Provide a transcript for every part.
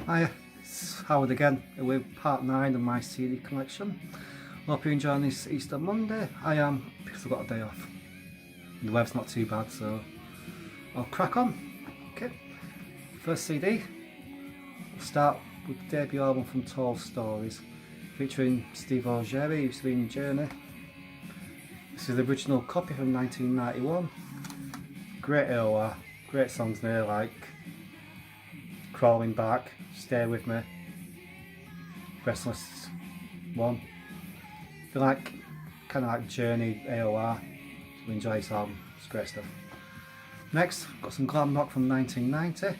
Hi, it's Howard again with part 9 of my CD collection. Hope you're enjoying this Easter Monday. I am, because I've got a day off. The weather's not too bad, so I'll crack on. Okay, first CD. We'll start with the debut album from Tall Stories, featuring Steve Algeri, who used to be in Journey. This is the original copy from 1991. Great AOR, great songs there like Crawling Back, Stay With Me, Restless One. If you like kind of like Journey AOR, you'll enjoy this album, it's great stuff. Next, got some glam rock from 1990,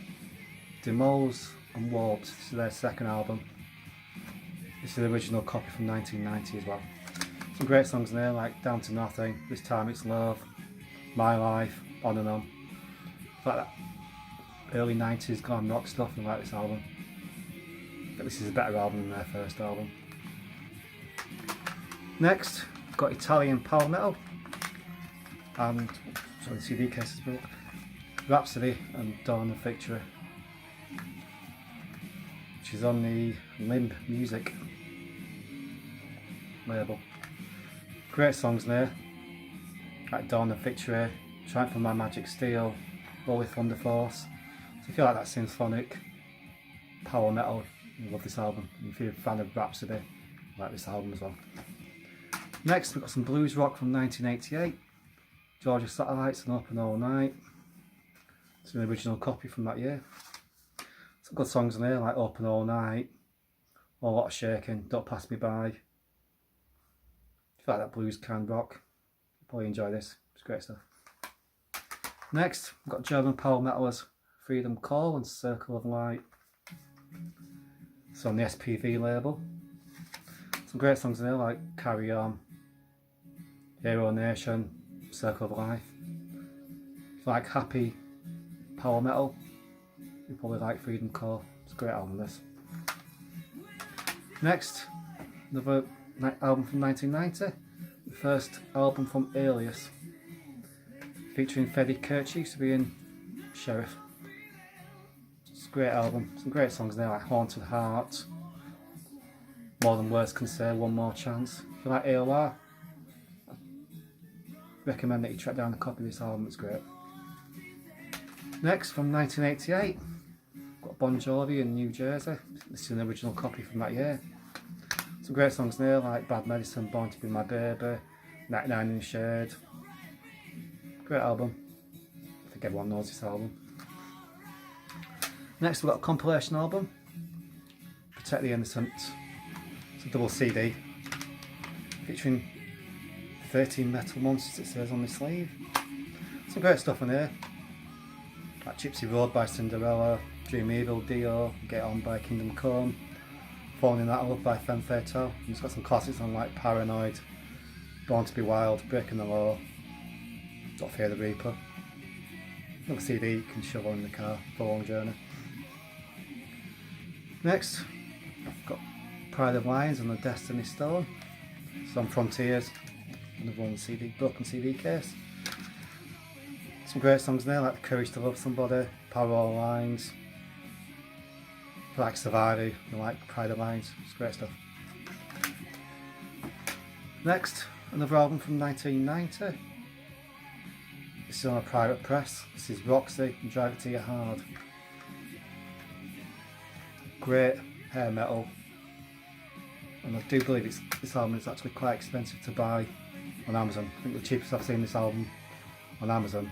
Demoles and Warped. This is their second album. This is the original copy from 1990 as well. Some great songs in there like Down to Nothing, This Time It's Love, My Life, On and On. Like that early 90s glam rock stuff, and like this album. But this is a better album than their first album. Next, we've got Italian power metal, and sorry, the CD case is broke. Rhapsody and Dawn of Victory, which is on the Limb Music label. Great songs there, like Dawn of Victory, Triumph of My Magic Steel, Holy Thunder Force. So if you like that symphonic power metal, you love this album. And if you're a fan of Rhapsody, you like this album as well. Next, we've got some blues rock from 1988, Georgia Satellites and Open All Night. It's an original copy from that year. Some good songs in there like Open All Night, A Lot of Shaking, Don't Pass Me By. If you like that blues kind of rock, you'll probably enjoy this. It's great stuff. Next, we've got German power metalers Freedom Call and Circle of Light. It's on the SPV label. Some great songs in there like Carry On, Hero Nation, Circle of Life. If you like happy power metal, you probably like Freedom Call. It's a great album, this. Next, another album from 1990, the first album from Alias, featuring Freddie Kirchie, used to be in Sheriff. It's a great album, some great songs there like Haunted Heart, More Than Words Can Say, One More Chance. If you like AOR, I recommend that you track down a copy of this album, it's great. Next, from 1988, got Bon Jovi in New Jersey. This is an original copy from that year. Some great songs there like Bad Medicine, Born to Be My Baby, 99 in the Shade. Great album. I think everyone knows this album. Next we've got a compilation album, Protect the Innocent. It's a double CD featuring 13 metal monsters, it says on the sleeve. Some great stuff in here, like Gypsy Road by Cinderella, Dream Evil, Dio, Get On by Kingdom Come, Falling in That Love by Femme Fatale. And it's got some classics on like Paranoid, Born to Be Wild, Breaking the Law, Don't Fear the Reaper. Another CD you can shove on in the car for a long journey. Next, I've got Pride of Lions and the Destiny Stone. Some Frontiers, another one CD, broken CD case. Some great songs there like The Courage to Love Somebody, Parallel Lines. If you like Survivor, you like Pride of Lions, it's great stuff. Next, another album from 1990. This is on a Private Press. This is Roxy and Drive It To Your Hard. Great hair metal. And I do believe this album is actually quite expensive to buy on Amazon. I think the cheapest I've seen this album on Amazon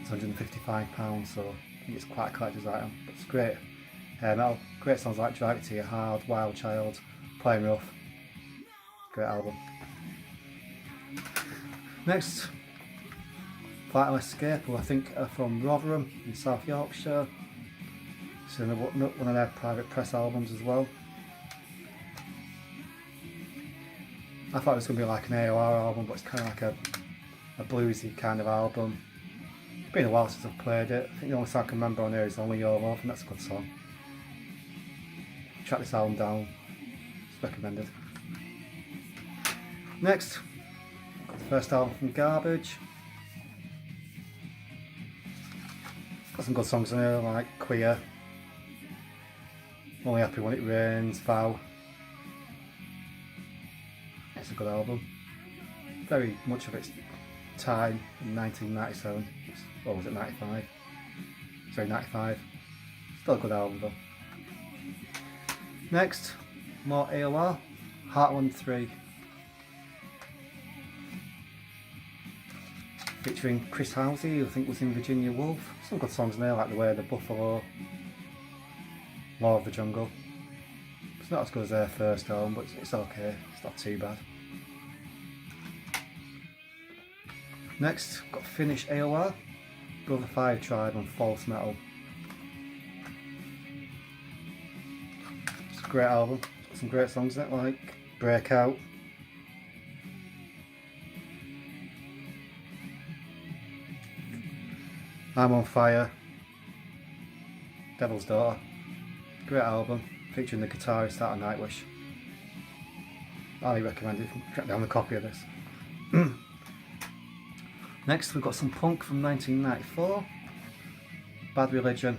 is £155, so I think it's quite a collector's item. But it's great hair metal. Great songs like Drive It To Your Hard, Wild Child, Playing Rough. Great album. Next, Vital Escape, who I think are from Rotherham in South Yorkshire. It's one of their Private Press albums as well. I thought it was going to be like an AOR album, but it's kind of like a bluesy kind of album. It's been a while since I've played it. I think the only song I can remember on here is Only Your Love, and that's a good song. Track this album down, it's recommended. Next, got the first album from Garbage. Got some good songs in there like Queer, Only Happy When It Rains, Vow. It's a good album. Very much of its time in 1997. Or was it 95? Sorry, 95. Still a good album though. Next, more AOR. Heartland 3. Featuring Chris Housey, who I think was in Virginia Woolf. Some good songs in there, like The Way of the Buffalo, Law of the Jungle. It's not as good as their first album, but it's okay. It's not too bad. Next, got Finnish AOR, Brother Fire Tribe and False Metal. It's a great album. Got some great songs in it, like Breakout. I'm on Fire, Devil's Daughter. Great album, featuring the guitarist out of Nightwish. Highly recommend it. Track down a copy of this. Next, we've got some punk from 1994. Bad Religion.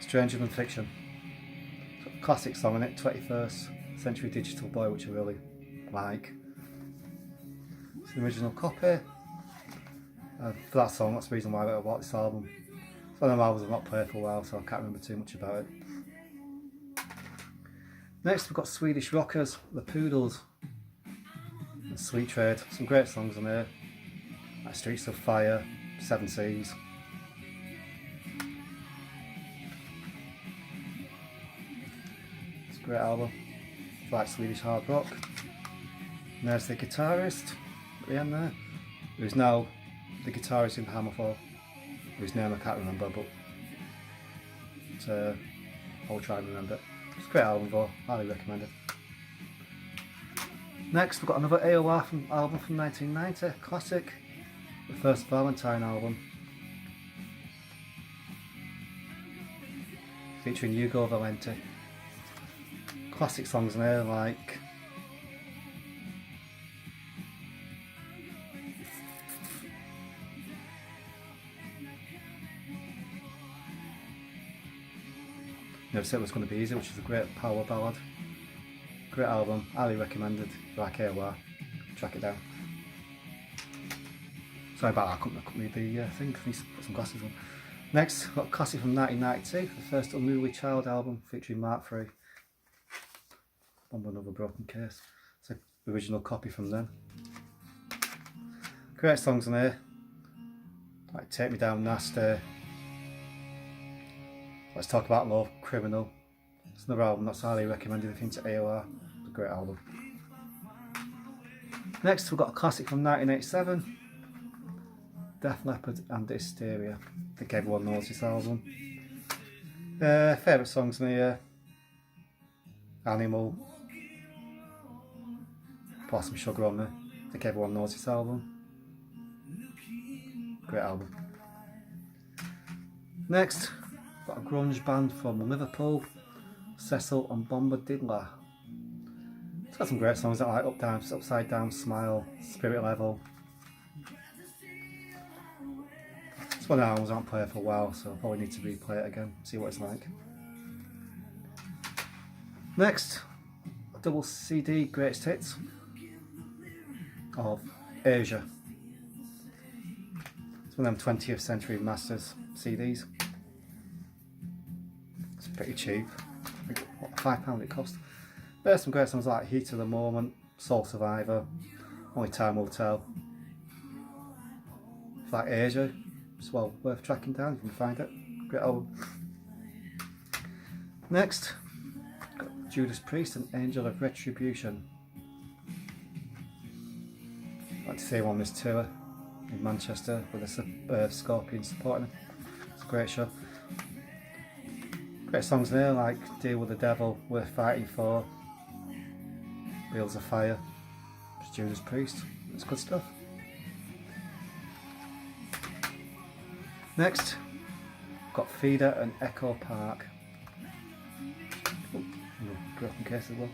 Stranger Than Fiction. Classic song in it, 21st Century Digital Boy, which I really like. It's the original copy. For that song, that's the reason why I bought this album. It's one of them albums I've not played for a while, so I can't remember too much about it. Next, we've got Swedish rockers, The Poodles, and Sweet Trade. Some great songs on there, like Streets of Fire, Seven Seas. It's a great album. It's like Swedish hard rock. And there's the guitarist at the end there, who's now the guitarist in Hammerfall, whose name I can't remember, but I'll try and remember it. It's a great album though, highly recommend it. Next we've got another AOR album from 1990, classic, the first Valentine album, featuring Hugo Valenti. Classic songs in there like Never Said It Was Going to Be Easy, which is a great power ballad. Great album, highly recommended. If you like AOR, track it down. Sorry about that, I couldn't read the thing, I need to put some glasses on. Next, got a classic from 1992, the first Unruly Child album featuring Mark III. On Another Broken Case. It's an original copy from them. Great songs in here, like Take Me Down Nasty. Let's Talk About Love, Criminal. It's another album that's highly recommended if you're into AOR. It's a great album. Next we've got a classic from 1987. Def Leppard and Hysteria. I think everyone knows this album. Favourite songs in here. Animal. Pour Some Sugar on Me. I think everyone knows this album. Great album. Next, got a grunge band from Liverpool, Cecil and Bombadilla. It's got some great songs like Up Down, Upside Down, Smile, Spirit Level. It's one of the albums I haven't played for a while, so I probably need to replay it again, see what it's like. Next, a double CD greatest hits of Asia. It's one of them 20th Century Masters CDs. It's pretty cheap. I think, what, £5 it cost. There's some great songs like Heat of the Moment, Soul Survivor, Only Time Will Tell. It's like Asia, it's well worth tracking down if you can find it. Great album. Next, got Judas Priest and Angel of Retribution. I'd like to see him on this tour in Manchester with the Scorpions supporting him. It's a great show. Great songs there like Deal with the Devil, Worth Fighting For, Wheels of Fire, it's Judas Priest. It's good stuff. Next, got Feeder and Echo Park. Broken Case as well.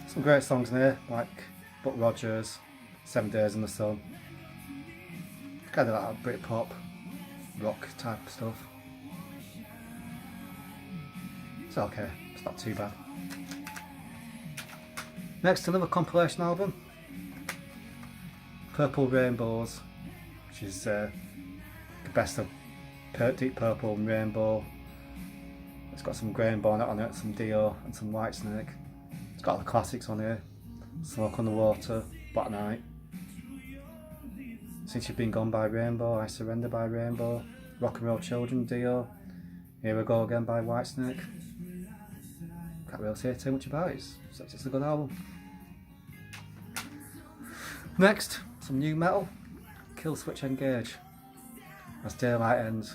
Some great songs in there like Buck Rogers, 7 Days in the Sun. Kind of like Britpop, rock type stuff. It's okay, it's not too bad. Next, another compilation album, Purple Rainbows, which is the best of Deep Purple and Rainbow. It's got some Graham Bonnet on it, some Dio and some Whitesnake. It's got all the classics on here, Smoke on the Water, Black Knight, Since You've Been Gone by Rainbow, I Surrender by Rainbow, Rock and Roll Children, Dio, Here We Go Again by Whitesnake. Can't really say too much about it, it's just a good album. Next, some new metal, Killswitch Engage, As Daylight Ends.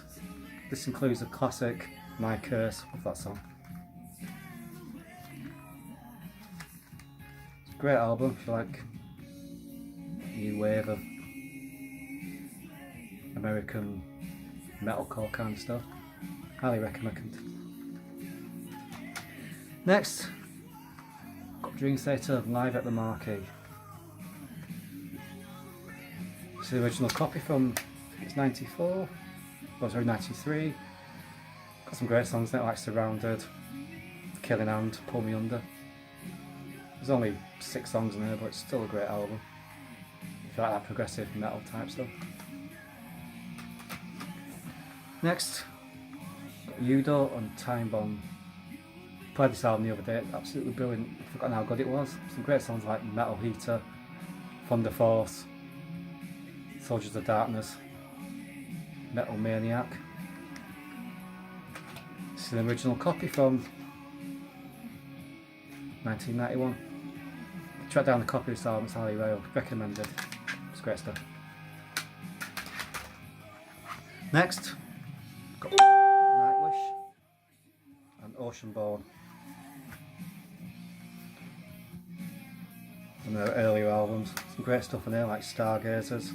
This includes the classic My Curse of that song. It's a great album if you like new wave of American metalcore kind of stuff. Highly recommend. Next, got Dream Theater Live at the Marquee. It's the original copy from, it's 94, oh sorry, 93. Got some great songs in it like Surrounded, Killing Hand, Pull Me Under. There's only 6 songs in there, but it's still a great album if you like that progressive metal type stuff. Next, got Udo and Time Bomb. Played this album the other day, absolutely brilliant. I've forgotten how good it was. Some great songs like Metal Heater, Thunder Force, Soldiers of Darkness, Metal Maniac. This is an original copy from 1991. Track down the copy of this album, it's highly recommended. It's great stuff. Next, got Nightwish and Oceanborn. From their earlier albums. Some great stuff in there like Stargazers,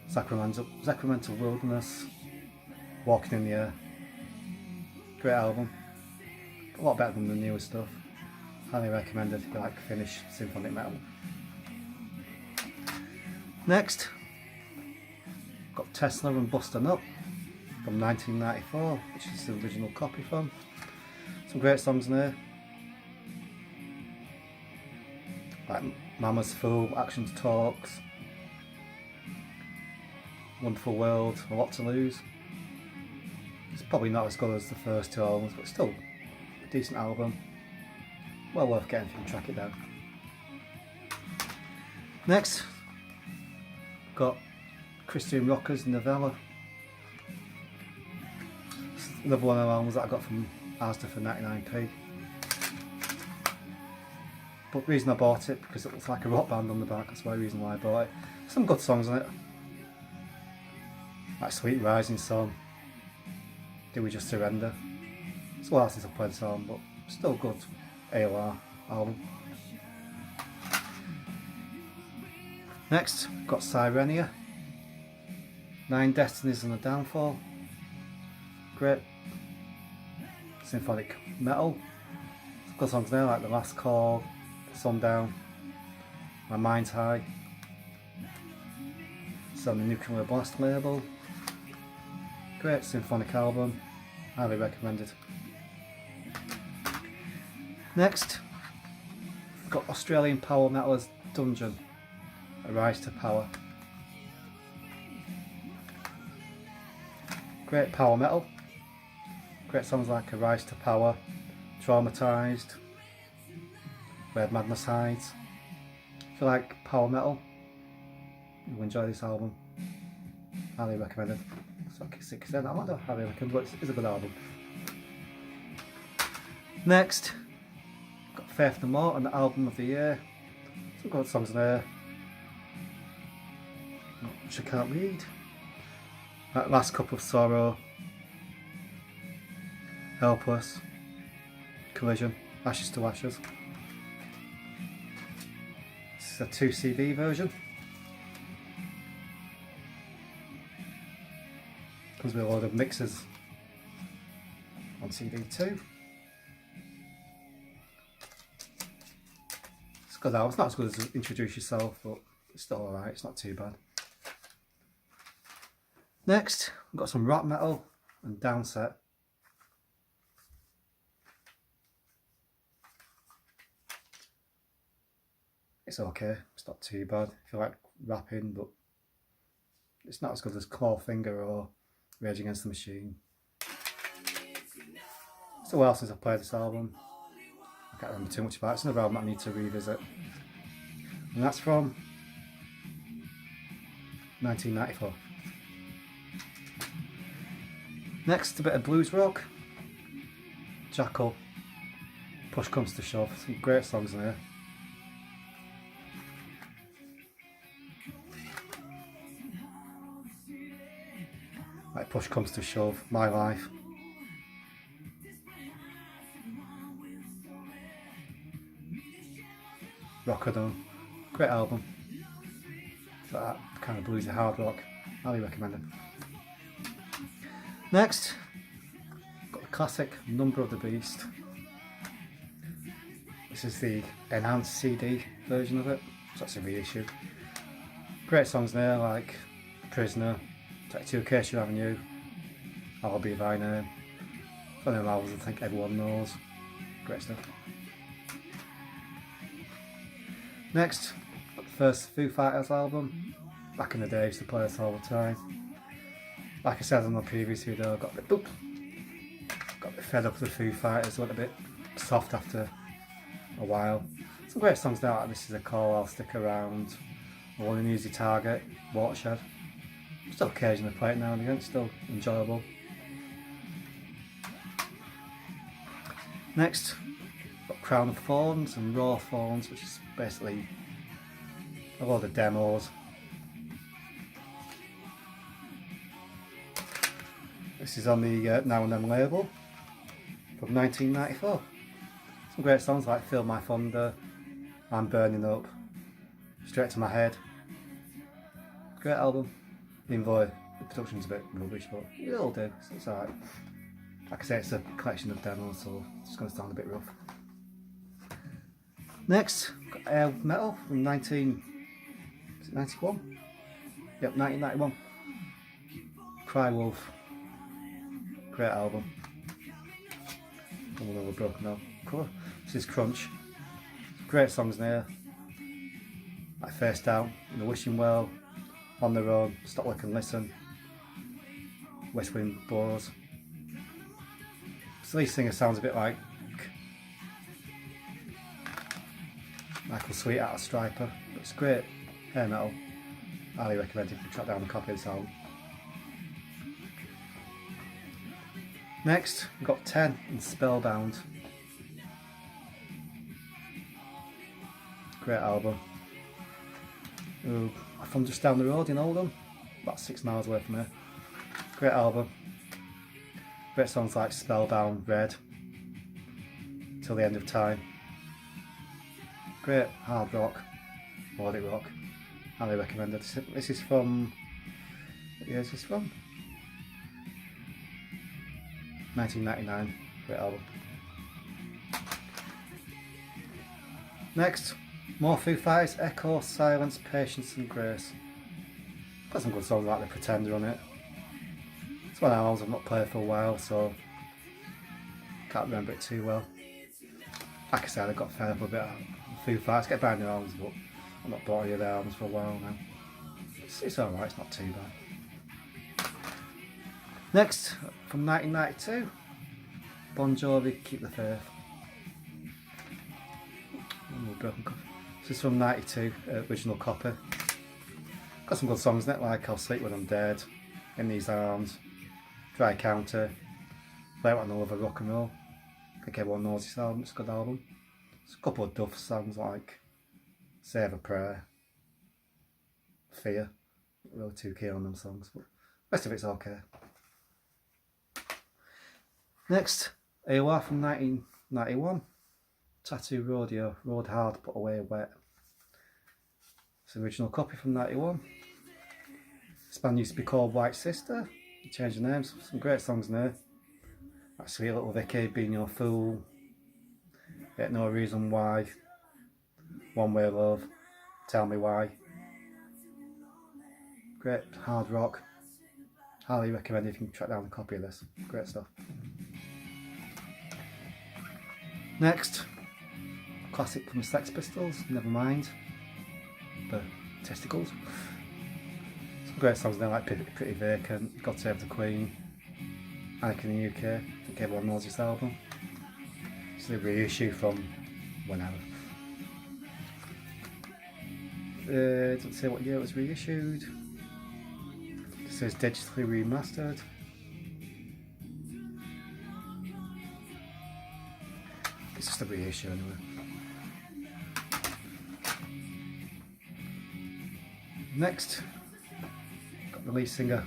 Sacramental Wilderness, Walking in the Air. Great album. A lot better than the newer stuff. Highly recommended if you like Finnish symphonic metal. Next, got Tesla and Buster Nut from 1994, which is the original copy from. Some great songs in there. Like Mama's Fool, Actions Talks, Wonderful World, A Lot to Lose. It's probably not as good as the first 2 albums, but still a decent album. Well worth getting if you can track it down. Next, got Christian Rocker's Novella. It's another one of the albums that I got from Asda for 99p. But the reason I bought it, because it looks like a rock band on the back, that's the reason why I bought it. Some good songs on it. Like Sweet Rising Sun, Do We Just Surrender. It's a while since I played this album, but still good AOR album. Next, got Sirenia, 9 Destinies and a Downfall. Great symphonic metal. Some good songs there like The Last Call, Sundown, My Mind's High. It's on the Nuclear Blast label. Great symphonic album, highly recommended. Next, got Australian power metalers Dungeon, A Rise to Power. Great power metal. Great songs like A Rise to Power, Traumatised, Where Madness Hides. If you like power metal, you'll enjoy this album. Highly recommended. It's like 6%. I don't highly recommend, but it's a good album. Next, got Faith No More and the Album of the Year. Some good songs in there, which I can't read. That Last Cup of Sorrow, Helpless, Collision, Ashes to Ashes. This is a 2 CD version. Comes with a load of mixes on CD too. It's good album. It's not as good as Introduce Yourself, but it's still alright. It's not too bad. Next, we've got some rock metal and Downset. It's okay, it's not too bad if you like rapping, but it's not as good as Clawfinger or Rage Against the Machine. It's a while since I played this album. I can't remember too much about it. It's another album I need to revisit. And that's from 1994. Next, a bit of blues rock. Jackal, Push Comes to Shove. Some great songs in there. Like Push Comes to Shove, My Life. Rockadon, great album. It's like that kind of bluesy hard rock. Highly recommend it. Next, got the classic Number of the Beast. This is the enhanced CD version of it, so that's a reissue. Great songs there like Prisoner, 22 Acacia Avenue, I'll Be Thy Name. One of them albums I think everyone knows. Great stuff. Next, got the first Foo Fighters album. Back in the day, I used to play this all the time. Like I said on the previous video, I got a bit fed up with the Foo Fighters, went a bit soft after a while. Some great songs now, like This Is a Call, I'll Stick Around, One an Easy Target, Watershed. Still occasionally play it now and again, still enjoyable. Next, got Crown of Thorns and Raw Thorns, which is basically a lot of demos. This is on the Now and Then label from 1994. Some great songs like Feel My Thunder, I'm Burning Up, Straight to My Head. Great album, even though the production's a bit rubbish, but it'll do, it's alright. Like I say, it's a collection of demos, so it's going to sound a bit rough. Next, got Air Metal from 1991? Yep, 1991. Cry Wolf. Great album. Another broken out cover. This is Crunch. Great songs there. Like Face Down, The Wishing Well, On the Road, Stop, Look and Listen, West Wind Blows. So the lead singer sounds a bit like Michael Sweet out of Striper, but it's great hair metal. Highly recommend if you track down a copy of this album. Next, we've got 10 and Spellbound. Great album. Ooh, from just down the road in Oldham, about 6 miles away from here. Great album. Great songs like Spellbound, Red, Till the End of Time. Great hard rock, melodic rock. Highly recommended. This is from, what year is this from? 1999. Great album. Next, more Foo Fighters, Echo, Silence, Patience and Grace. Got some good songs like The Pretender on it. It's one of the albums I've not played for a while, so can't remember it too well. Like I said, I got fed up a bit of Foo Fighters, get brand new albums, but I've not bought any of their albums for a while now. It's alright, it's not too bad. Next, from 1992, Bon Jovi, Keep the Faith. Broken cover. This is from 92, original copy. Got some good songs in it, like I'll Sleep When I'm Dead, In These Arms, Dry Counter, Play What I Know of Rock and Roll. I think everyone knows this album, it's a good album. There's a couple of Duff songs like Save a Prayer, Fear. Not really too keen on them songs, but the rest of it's okay. Next, AOR from 1991. Tattoo Rodeo, Rode Hard, Put Away Wet. It's an original copy from 91. This band used to be called White Sister. They changed the names. Some great songs in there. Actually, Little Vicky, Being Your Fool, Yet No Reason Why, One Way Love, Tell Me Why. Great hard rock. Highly recommend if you can track down a copy of this. Great stuff. Next, classic from the Sex Pistols, Nevermind. the testicles. Some great songs there like Pretty Vacant, God Save the Queen, Anarchy in the UK, I think everyone knows this album. It's a reissue from whenever. Doesn't say what year it was reissued. It says digitally remastered. It's just a reissue anyway. Next, got the lead singer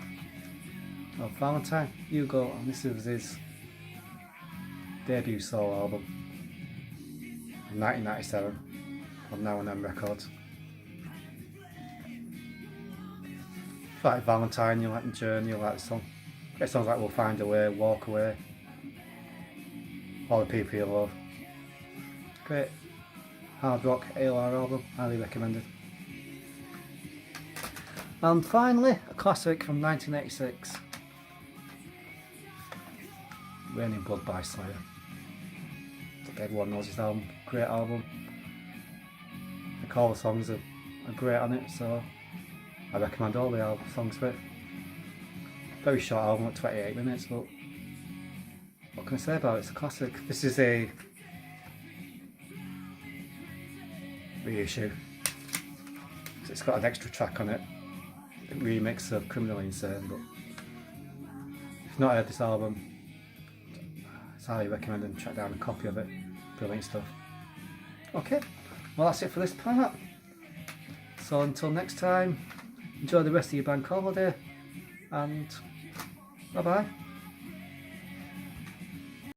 of Valentine, Hugo, and this is his debut solo album in 1997 on Now and Then Records. If you like Valentine, you like The Journey, you like the song. Great songs like We'll Find a Way, Walk Away, All the People You Love. Great hard rock AOR album, highly recommended. And finally, a classic from 1986, Raining Blood by Slayer. I think everyone knows this album, great album. I think all the songs are great on it, so I recommend all the album songs for it. Very short album at 28 minutes, but what can I say about it? It's a classic. This is a reissue. So it's got an extra track on it, a remix of Criminally Insane, but if you've not heard this album, it's highly recommended and track down a copy of it. Brilliant stuff. Okay, well that's it for this part. So until next time, enjoy the rest of your bank holiday and bye bye.